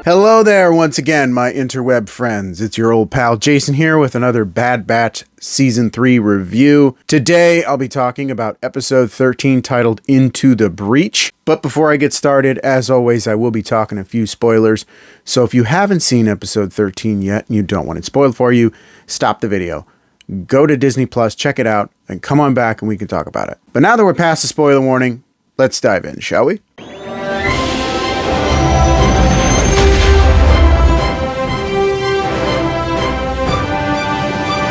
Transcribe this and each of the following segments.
Hello there once again, my interweb friends. It's your old pal Jason here with another Bad Batch Season 3 review. Today, I'll be talking about episode 13 titled Into the Breach. But before I get started, as always, I will be talking a few spoilers. So if you haven't seen episode 13 yet and you don't want it spoiled for you, stop the video. Go to Disney Plus, check it out, and come on back and we can talk about it. But now that we're past the spoiler warning, let's dive in, shall we?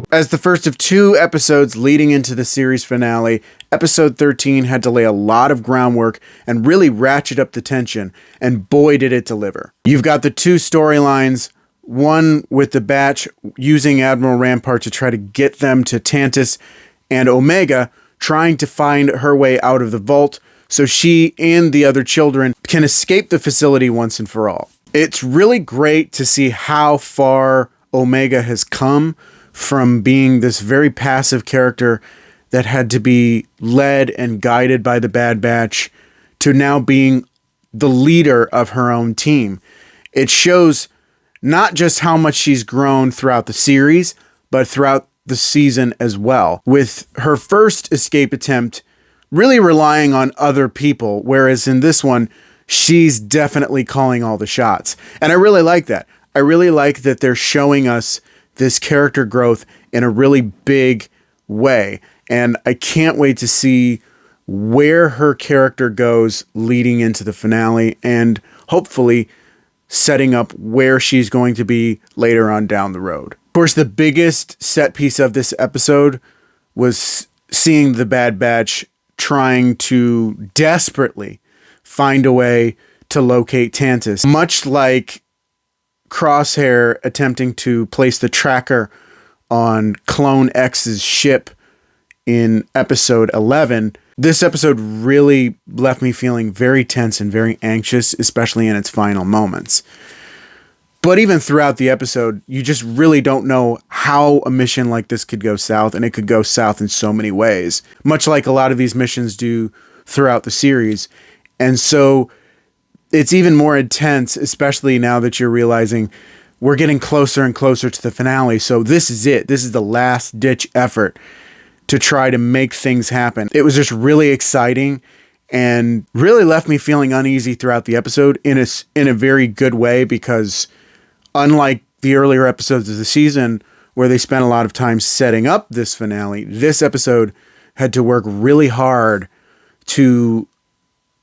As the first of two episodes leading into the series finale, episode 13 had to lay a lot of groundwork and really ratchet up the tension, and boy did it deliver. You've got the two storylines, one with the Batch using Admiral Rampart to try to get them to Tantus, and Omega trying to find her way out of the vault so she and the other children can escape the facility once and for all. It's really great to see how far Omega has come from being this very passive character that had to be led and guided by the Bad Batch to now being the leader of her own team. It shows not just how much she's grown throughout the series, but throughout the season as well, with her first escape attempt really relying on other people, whereas in this one, she's definitely calling all the shots. And I really like that. I really like that they're showing us this character growth in a really big way. And I can't wait to see where her character goes leading into the finale and hopefully setting up where she's going to be later on down the road. Of course, the biggest set piece of this episode was seeing the Bad Batch trying to desperately find a way to locate Tantus. Much like Crosshair attempting to place the tracker on Clone X's ship in episode 11, this episode really left me feeling very tense and very anxious, especially in its final moments. But even throughout the episode, you just really don't know how a mission like this could go south, and it could go south in so many ways, much like a lot of these missions do throughout the series. And so it's even more intense, especially now that you're realizing we're getting closer and closer to the finale. So this is it. This is the last ditch effort to try to make things happen. It was just really exciting and really left me feeling uneasy throughout the episode in a very good way, because unlike the earlier episodes of the season where they spent a lot of time setting up this finale, this episode had to work really hard to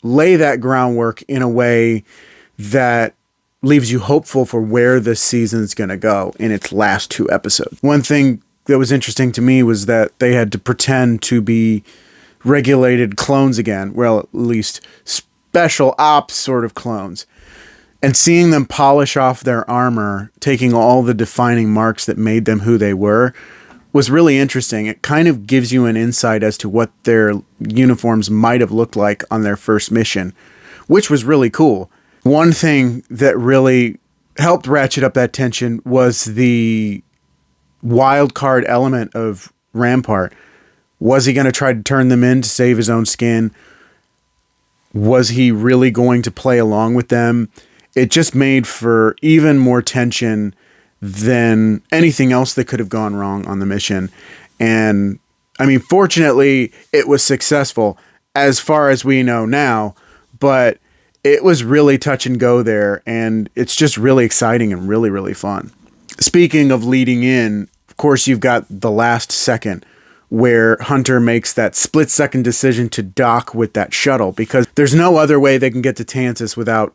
lay that groundwork in a way that leaves you hopeful for where this season's going to go in its last two episodes. One thing that was interesting to me was that they had to pretend to be regulated clones again. Well, at least special ops sort of clones. And seeing them polish off their armor, taking all the defining marks that made them who they were, was really interesting. It kind of gives you an insight as to what their uniforms might have looked like on their first mission, which was really cool. One thing that really helped ratchet up that tension was the wild card element of Rampart. Was he going to try to turn them in to save his own skin? Was he really going to play along with them? It just made for even more tension than anything else that could have gone wrong on the mission. And I mean, fortunately, it was successful as far as we know now, but it was really touch and go there. And it's just really exciting and really, really fun. Speaking of leading in, of course, you've got the last second where Hunter makes that split-second decision to dock with that shuttle, because there's no other way they can get to Tantus without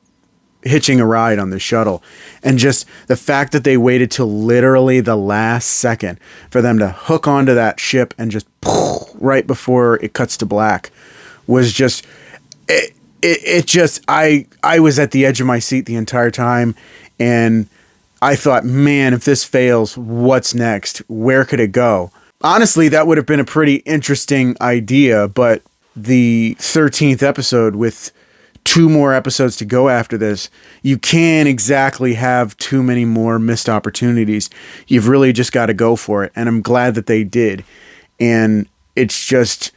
hitching a ride on the shuttle. And just the fact that they waited till literally the last second for them to hook onto that ship and just right before it cuts to black was just I was at the edge of my seat the entire time, and I thought, man, if this fails, what's next? Where could it go? Honestly, that would have been a pretty interesting idea, but the 13th episode, with 2 more episodes to go after this, you can't exactly have too many more missed opportunities. You've really just got to go for it. And I'm glad that they did. And it's just,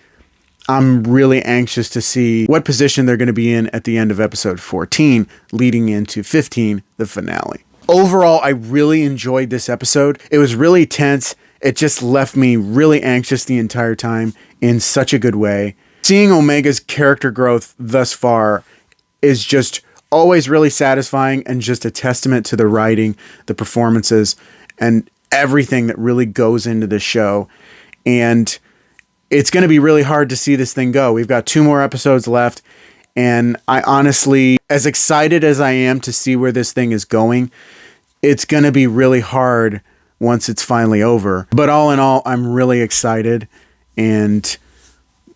I'm really anxious to see what position they're going to be in at the end of episode 14, leading into 15, the finale. Overall, I really enjoyed this episode. It was really tense. It just left me really anxious the entire time in such a good way. Seeing Omega's character growth thus far is just always really satisfying and just a testament to the writing, the performances, and everything that really goes into the show. And it's going to be really hard to see this thing go. We've got 2 more episodes left, and I honestly, as excited as I am to see where this thing is going, it's going to be really hard once it's finally over. But all in all, I'm really excited, and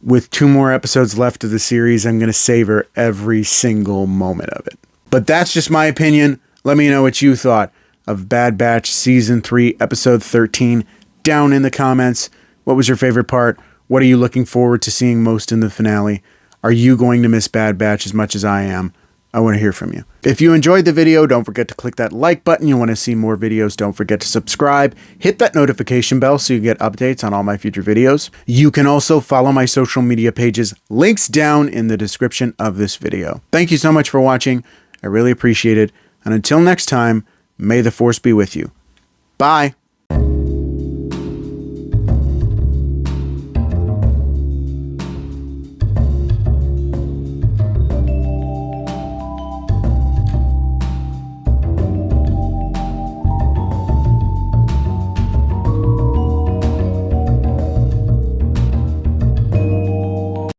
with 2 more episodes left of the series, I'm going to savor every single moment of it. But that's just my opinion. Let me know what you thought of Bad Batch Season 3, Episode 13, down in the comments. What was your favorite part? What are you looking forward to seeing most in the finale? Are you going to miss Bad Batch as much as I am? I want to hear from you. If you enjoyed the video, don't forget to click that like button. You want to see more videos, don't forget to subscribe. Hit that notification bell so you get updates on all my future videos. You can also follow my social media pages, links down in the description of this video. Thank you so much for watching. I really appreciate it. And until next time, may the Force be with you. Bye.